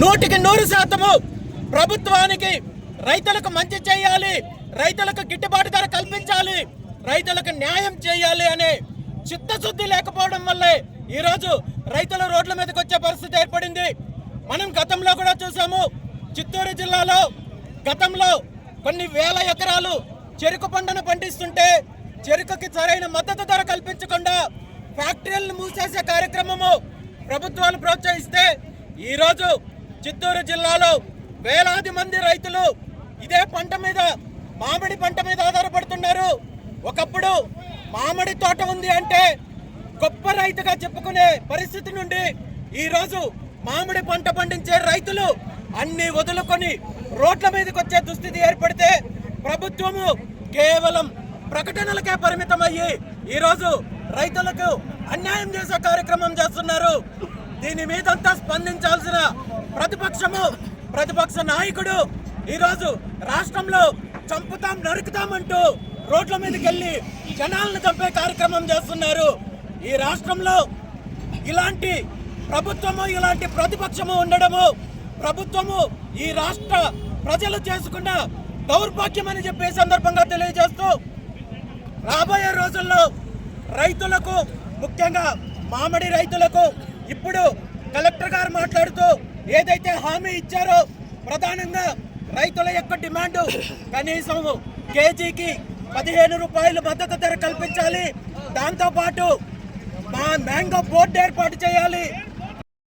100% ప్రభుత్వానికి రైతులకు మంచి చేయాలి, రైతులకు గిట్టుబాటు ధర కల్పించాలి, రైతులకు న్యాయం చేయాలి అనే చిత్తశుద్ధి లేకపోవడం వల్లే ఈరోజు రైతుల రోడ్ల మీదకి వచ్చే పరిస్థితి ఏర్పడింది. మనం గతంలో కూడా చూసాము. చిత్తూరు జిల్లాలో గతంలో కొన్ని వేల ఎకరాలు చెరుకు పంటను పండిస్తుంటే చెరుకుకి సరైన మద్దతు ధర కల్పించకుండా ఫ్యాక్టరీలను మూసేసే కార్యక్రమము ప్రభుత్వాలు ప్రోత్సహిస్తే ఈరోజు చిత్తూరు జిల్లాలో వేలాది మంది రైతులు ఇదే పంట మీద, మామిడి పంట మీద ఆధారపడుతున్నారు. ఒకప్పుడు మామిడి తోట ఉంది అంటే గొప్ప రైతుగా చెప్పుకునే పరిస్థితి నుండి ఈరోజు మామిడి పంట పండించే రైతులు అన్ని వదులుకొని రోడ్ల మీదకి వచ్చే దుస్థితి ఏర్పడితే ప్రభుత్వము కేవలం ప్రకటనలకే పరిమితమయ్యి ఈరోజు రైతులకు అన్యాయం చేసే కార్యక్రమం చేస్తున్నారు. దీని మీదంతా స్పందించాల్సిన ప్రతిపక్ష నాయకుడు ఈరోజు రాష్ట్రంలో చంపుతాం నరుకుతామంటూ రోడ్ల మీదకి వెళ్ళి జనాలను చంపే కార్యక్రమం చేస్తున్నారు. ఈ రాష్ట్రంలో ఇలాంటి ప్రభుత్వము, ఇలాంటి ప్రతిపక్షము ఉండడము ప్రభుత్వము ఈ రాష్ట్ర ప్రజలు చేసుకున్న దౌర్భాగ్యం అని చెప్పే సందర్భంగా తెలియజేస్తూ రాబోయే రోజుల్లో రైతులకు, ముఖ్యంగా మామిడి రైతులకు ఇప్పుడు కలెక్టర్ గారు మాట్లాడుతూ ఏదైతే హామీ ఇచ్చారో ప్రధానంగా రైతుల యొక్క డిమాండ్ కనీసం కేజీకి 15 రూపాయలు మద్దతు ధర కల్పించాలి, దాంతోపాటు మ్యాంగో బోర్డు ఏర్పాటు చేయాలి,